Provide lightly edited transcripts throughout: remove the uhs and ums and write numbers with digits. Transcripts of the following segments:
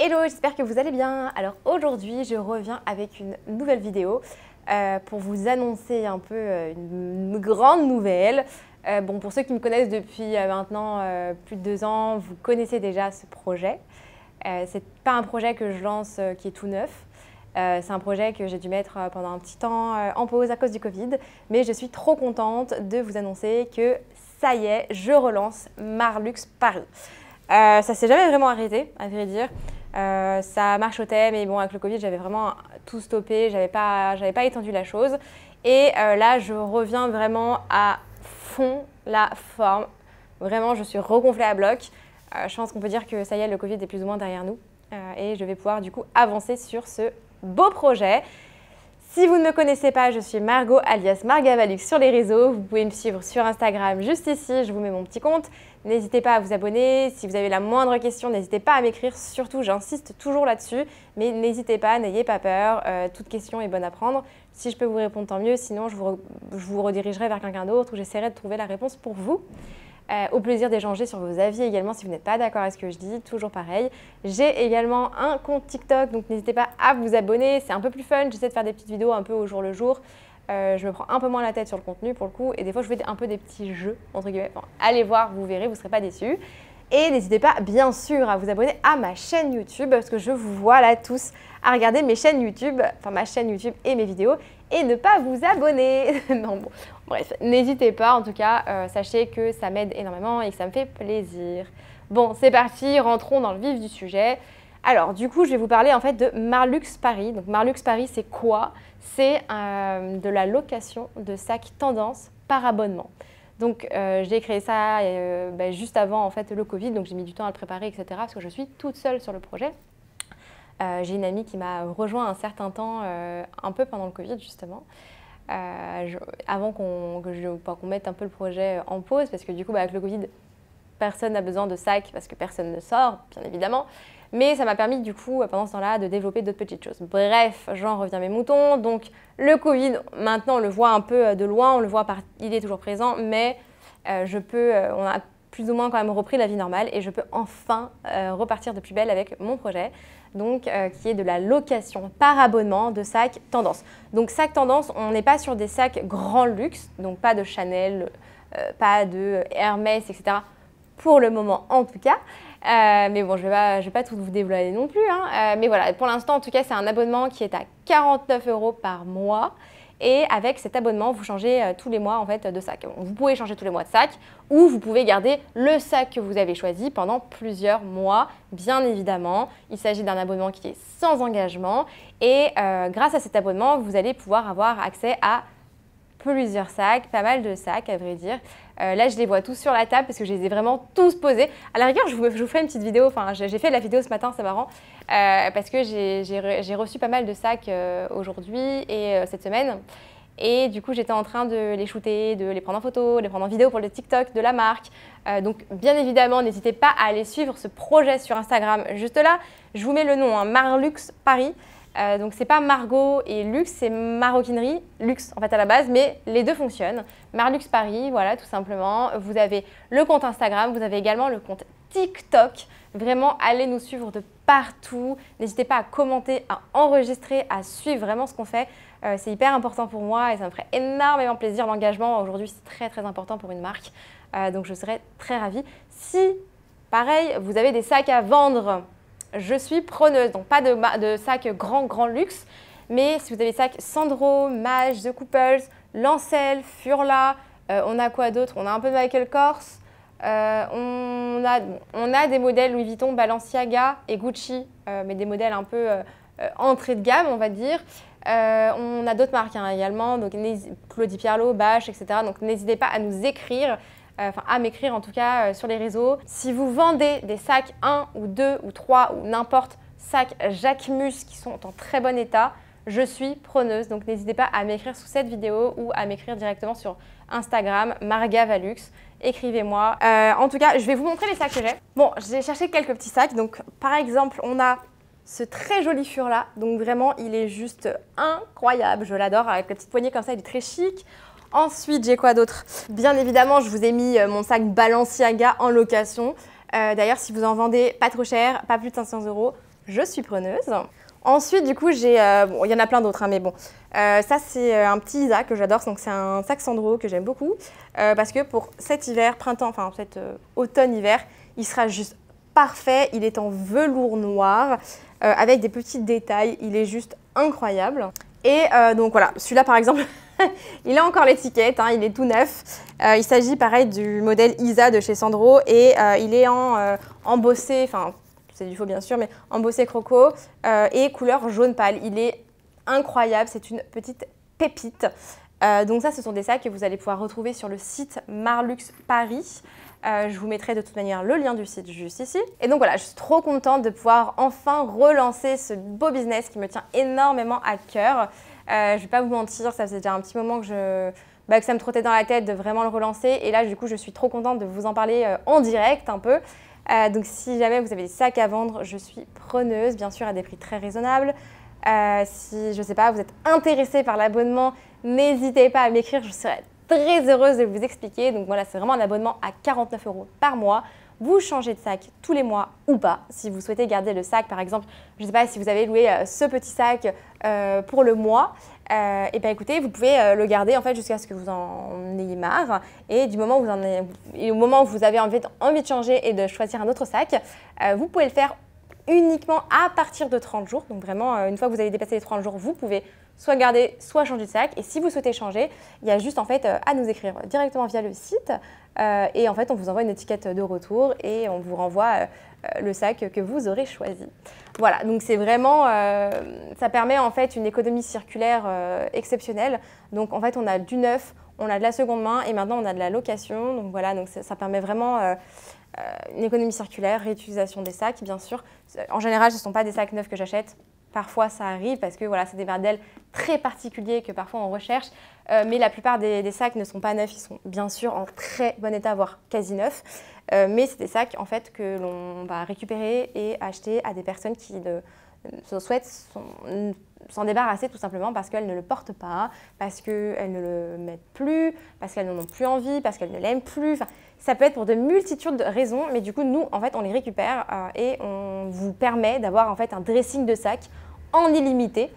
Hello, j'espère que vous allez bien. Alors aujourd'hui, je reviens avec une nouvelle vidéo pour vous annoncer un peu une grande nouvelle. Bon, pour ceux qui me connaissent depuis maintenant plus de 2 ans, vous connaissez déjà ce projet. C'est pas un projet que je lance qui est tout neuf. C'est un projet que j'ai dû mettre pendant un petit temps en pause à cause du Covid. Mais je suis trop contente de vous annoncer que ça y est, je relance Marlux Paris. Ça s'est jamais vraiment arrêté, à vrai dire. Ça marchotait, mais bon, avec le Covid, j'avais vraiment tout stoppé, j'avais pas étendu la chose. Et là, je reviens vraiment à fond la forme. Vraiment, je suis regonflée à bloc. Je pense qu'on peut dire que ça y est, le Covid est plus ou moins derrière nous. Et je vais pouvoir du coup avancer sur ce beau projet. Si vous ne me connaissez pas, je suis Margot alias Margavalux sur les réseaux. Vous pouvez me suivre sur Instagram juste ici, je vous mets mon petit compte. N'hésitez pas à vous abonner. Si vous avez la moindre question, n'hésitez pas à m'écrire. Surtout, j'insiste toujours là-dessus. Mais n'hésitez pas, n'ayez pas peur. Toute question est bonne à prendre. Si je peux vous répondre, tant mieux. Sinon, je vous redirigerai vers quelqu'un d'autre ou j'essaierai de trouver la réponse pour vous. Au plaisir d'échanger sur vos avis également si vous n'êtes pas d'accord avec ce que je dis, toujours pareil. J'ai également un compte TikTok, donc n'hésitez pas à vous abonner, c'est un peu plus fun, j'essaie de faire des petites vidéos un peu au jour le jour. Je me prends un peu moins la tête sur le contenu pour le coup et des fois je fais un peu des petits jeux entre guillemets. Bon, allez voir, vous verrez, vous ne serez pas déçus. Et n'hésitez pas bien sûr à vous abonner à ma chaîne YouTube parce que je vous vois là tous à regarder mes chaînes YouTube, enfin ma chaîne YouTube et mes vidéos et ne pas vous abonner. Non, bon, bref, n'hésitez pas en tout cas, sachez que ça m'aide énormément et que ça me fait plaisir. Bon, c'est parti, rentrons dans le vif du sujet. Alors du coup, je vais vous parler en fait de Marlux Paris. Donc Marlux Paris, c'est quoi? C'est de la location de sacs tendance par abonnement. Donc j'ai créé ça juste avant en fait, le Covid, donc j'ai mis du temps à le préparer, etc. parce que je suis toute seule sur le projet. J'ai une amie qui m'a rejoint un certain temps, un peu pendant le Covid justement, avant qu'on mette un peu le projet en pause, parce que du coup avec le Covid, personne n'a besoin de sacs parce que personne ne sort, bien évidemment. Mais ça m'a permis du coup, pendant ce temps-là, de développer d'autres petites choses. Bref, j'en reviens à mes moutons. Donc le Covid, maintenant on le voit un peu de loin, on le voit, il est toujours présent, mais on a plus ou moins quand même repris la vie normale et je peux enfin repartir de plus belle avec mon projet, donc qui est de la location par abonnement de sacs tendance. Donc sacs tendance, on n'est pas sur des sacs grand luxe, donc pas de Chanel, pas de Hermès, etc. Pour le moment en tout cas. Mais bon, je vais pas tout vous dévoiler non plus. Mais voilà, pour l'instant, en tout cas, c'est un abonnement qui est à 49 € par mois. Et avec cet abonnement, vous changez tous les mois en fait, de sac. Vous pouvez changer tous les mois de sac ou vous pouvez garder le sac que vous avez choisi pendant plusieurs mois, bien évidemment. Il s'agit d'un abonnement qui est sans engagement. Et grâce à cet abonnement, vous allez pouvoir avoir accès à plusieurs sacs, pas mal de sacs à vrai dire. Là, je les vois tous sur la table parce que je les ai vraiment tous posés. À la rigueur, je vous ferai une petite vidéo. Enfin, j'ai fait la vidéo ce matin, c'est marrant, parce que j'ai reçu pas mal de sacs aujourd'hui et cette semaine. Et du coup, j'étais en train de les shooter, de les prendre en photo, de les prendre en vidéo pour le TikTok de la marque. Donc, bien évidemment, n'hésitez pas à aller suivre ce projet sur Instagram. Juste là, je vous mets le nom, Marlux Paris. Donc c'est pas Margot et Luxe, c'est Maroquinerie, Luxe en fait à la base, mais les deux fonctionnent. Marlux Paris, voilà tout simplement. Vous avez le compte Instagram, vous avez également le compte TikTok. Vraiment, allez nous suivre de partout. N'hésitez pas à commenter, à enregistrer, à suivre vraiment ce qu'on fait. C'est hyper important pour moi et ça me ferait énormément plaisir. L'engagement aujourd'hui, c'est très très important pour une marque. Donc je serais très ravie. Si, pareil, vous avez des sacs à vendre, je suis preneuse, donc pas de sacs grand luxe, mais si vous avez des sacs Sandro, Mage, The Couples, Lancel, Furla, on a quoi d'autre? On a un peu de Michael Kors, on a des modèles Louis Vuitton, Balenciaga et Gucci, mais des modèles un peu entrée de gamme, on va dire. On a d'autres marques également, donc Claudie Pierlot, Bache, etc. Donc n'hésitez pas à nous écrire. À m'écrire en tout cas sur les réseaux. Si vous vendez des sacs 1 ou 2 ou 3 ou n'importe sacs Jacquemus qui sont en très bon état, je suis preneuse. Donc n'hésitez pas à m'écrire sous cette vidéo ou à m'écrire directement sur Instagram, Margavalux. Écrivez-moi. En tout cas, je vais vous montrer les sacs que j'ai. Bon, j'ai cherché quelques petits sacs. Donc par exemple, on a ce très joli fur-là. Donc vraiment, il est juste incroyable. Je l'adore avec la petite poignée comme ça, il est très chic. Ensuite, j'ai quoi d'autre? Bien évidemment, je vous ai mis mon sac Balenciaga en location. D'ailleurs, si vous en vendez pas trop cher, pas plus de 500 €, je suis preneuse. Ensuite, du coup, j'ai, bon, il y en a plein d'autres, hein, mais bon, ça c'est un petit Isa que j'adore, donc c'est un sac Sandro que j'aime beaucoup, parce que pour cet hiver, printemps, enfin cet automne-hiver, il sera juste parfait. Il est en velours noir, avec des petits détails, il est juste incroyable. Et donc voilà, celui-là par exemple, il a encore l'étiquette, hein, il est tout neuf. Il s'agit pareil du modèle Isa de chez Sandro et il est en embossé, enfin c'est du faux bien sûr, mais embossé croco et couleur jaune pâle. Il est incroyable, c'est une petite pépite. Donc ça, ce sont des sacs que vous allez pouvoir retrouver sur le site Marlux Paris. Je vous mettrai de toute manière le lien du site juste ici. Et donc voilà, je suis trop contente de pouvoir enfin relancer ce beau business qui me tient énormément à cœur. Je ne vais pas vous mentir, ça faisait déjà un petit moment que ça me trottait dans la tête de vraiment le relancer. Et là, du coup, je suis trop contente de vous en parler en direct un peu. Donc si jamais vous avez des sacs à vendre, je suis preneuse, bien sûr à des prix très raisonnables. Si, je ne sais pas, vous êtes intéressé par l'abonnement, n'hésitez pas à m'écrire, je serai très heureuse de vous expliquer. Donc voilà, c'est vraiment un abonnement à 49 € par mois. Vous changez de sac tous les mois ou pas. Si vous souhaitez garder le sac, par exemple, je ne sais pas si vous avez loué ce petit sac pour le mois, et bien écoutez, vous pouvez le garder en fait jusqu'à ce que vous en ayez marre. Et du moment où au moment où vous avez envie de changer et de choisir un autre sac, vous pouvez le faire uniquement à partir de 30 jours. Donc vraiment, une fois que vous avez dépassé les 30 jours, vous pouvez soit garder, soit changer de sac. Et si vous souhaitez changer, il y a juste en fait à nous écrire directement via le site. Et en fait, on vous envoie une étiquette de retour et on vous renvoie le sac que vous aurez choisi. Voilà, donc c'est vraiment, ça permet en fait une économie circulaire exceptionnelle. Donc en fait, on a du neuf, on a de la seconde main et maintenant on a de la location. Donc voilà, donc ça permet vraiment une économie circulaire, réutilisation des sacs, bien sûr. En général, ce ne sont pas des sacs neufs que j'achète. Parfois, ça arrive parce que voilà, c'est des modèles très particuliers que parfois on recherche. Mais la plupart des sacs ne sont pas neufs. Ils sont bien sûr en très bon état, voire quasi neufs. Mais c'est des sacs en fait que l'on va récupérer et acheter à des personnes qui souhaitent s'en débarrasser tout simplement parce qu'elles ne le portent pas, parce qu'elles ne le mettent plus, parce qu'elles n'en ont plus envie, parce qu'elles ne l'aiment plus. Enfin, ça peut être pour de multitudes de raisons, mais du coup, nous, en fait, on les récupère et on vous permet d'avoir en fait un dressing de sac en illimité.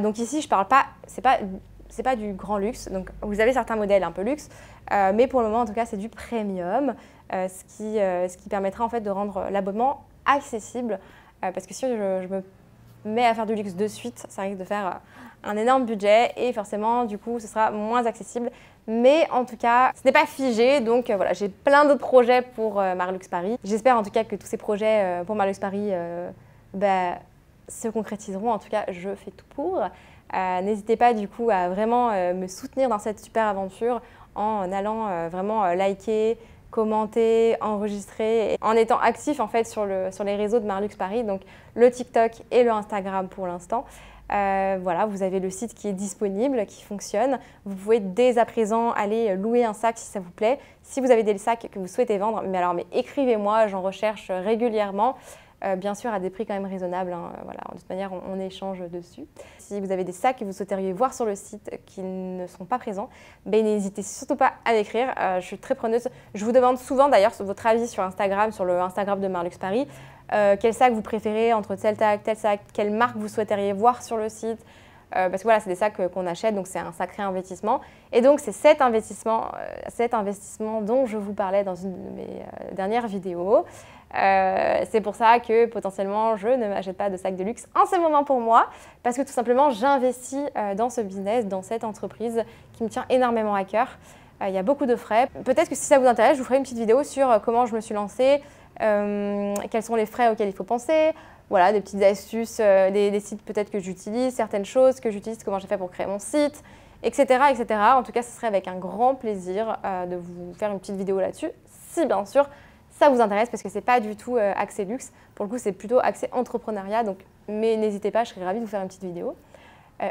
Donc ici, je parle pas, c'est pas du grand luxe. Donc vous avez certains modèles un peu luxe, mais pour le moment, en tout cas, c'est du premium, ce qui permettra en fait de rendre l'abonnement accessible. Parce que si je me mets à faire du luxe de suite, ça risque de faire un énorme budget et forcément, du coup, ce sera moins accessible. Mais en tout cas, ce n'est pas figé, donc voilà, j'ai plein d'autres projets pour Marlux Paris. J'espère en tout cas que tous ces projets pour Marlux Paris se concrétiseront. En tout cas, je fais tout pour. N'hésitez pas du coup à vraiment me soutenir dans cette super aventure en allant vraiment liker, commenter, enregistrer, et en étant actif en fait sur les réseaux de Marlux Paris, donc le TikTok et le Instagram pour l'instant. Voilà, vous avez le site qui est disponible, qui fonctionne. Vous pouvez dès à présent aller louer un sac si ça vous plaît. Si vous avez des sacs que vous souhaitez vendre, mais écrivez-moi, j'en recherche régulièrement. Bien sûr à des prix quand même raisonnables, hein. Voilà, de toute manière on échange dessus. Si vous avez des sacs que vous souhaiteriez voir sur le site qui ne sont pas présents, n'hésitez surtout pas à m'écrire, je suis très preneuse. Je vous demande souvent d'ailleurs votre avis sur Instagram, sur le Instagram de Marlux Paris. Quel sac vous préférez entre tel sac, quelle marque vous souhaiteriez voir sur le site. Parce que voilà, c'est des sacs qu'on achète, donc c'est un sacré investissement. Et donc c'est cet investissement dont je vous parlais dans une de mes dernières vidéos. C'est pour ça que potentiellement je ne m'achète pas de sac de luxe en ce moment pour moi, parce que tout simplement j'investis dans ce business, dans cette entreprise qui me tient énormément à cœur. Il y a beaucoup de frais. Peut-être que si ça vous intéresse, je vous ferai une petite vidéo sur comment je me suis lancée, quels sont les frais auxquels il faut penser. Voilà, des petites astuces, des sites peut-être que j'utilise, certaines choses que j'utilise, comment j'ai fait pour créer mon site, etc., etc. En tout cas, ce serait avec un grand plaisir de vous faire une petite vidéo là-dessus, si bien sûr ça vous intéresse, parce que c'est pas du tout axé luxe. Pour le coup, c'est plutôt axé entrepreneuriat. Donc, mais n'hésitez pas, je serais ravie de vous faire une petite vidéo.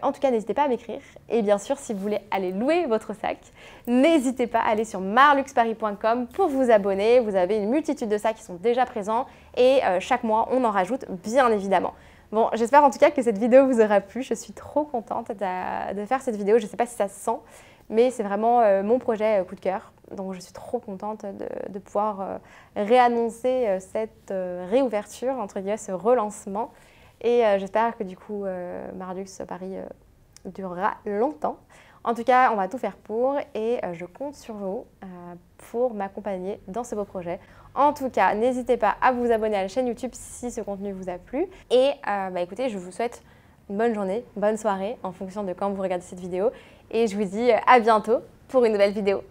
En tout cas, n'hésitez pas à m'écrire. Et bien sûr, si vous voulez aller louer votre sac, n'hésitez pas à aller sur marluxparis.com pour vous abonner. Vous avez une multitude de sacs qui sont déjà présents et chaque mois, on en rajoute bien évidemment. Bon, j'espère en tout cas que cette vidéo vous aura plu. Je suis trop contente de faire cette vidéo. Je ne sais pas si ça se sent, mais c'est vraiment mon projet coup de cœur. Donc je suis trop contente de pouvoir réannoncer cette réouverture, entre guillemets, ce relancement. Et j'espère que du coup, Marlux Paris durera longtemps. En tout cas, on va tout faire pour et je compte sur vous pour m'accompagner dans ce beau projet. En tout cas, n'hésitez pas à vous abonner à la chaîne YouTube si ce contenu vous a plu. Et écoutez, je vous souhaite une bonne journée, une bonne soirée en fonction de quand vous regardez cette vidéo. Et je vous dis à bientôt pour une nouvelle vidéo.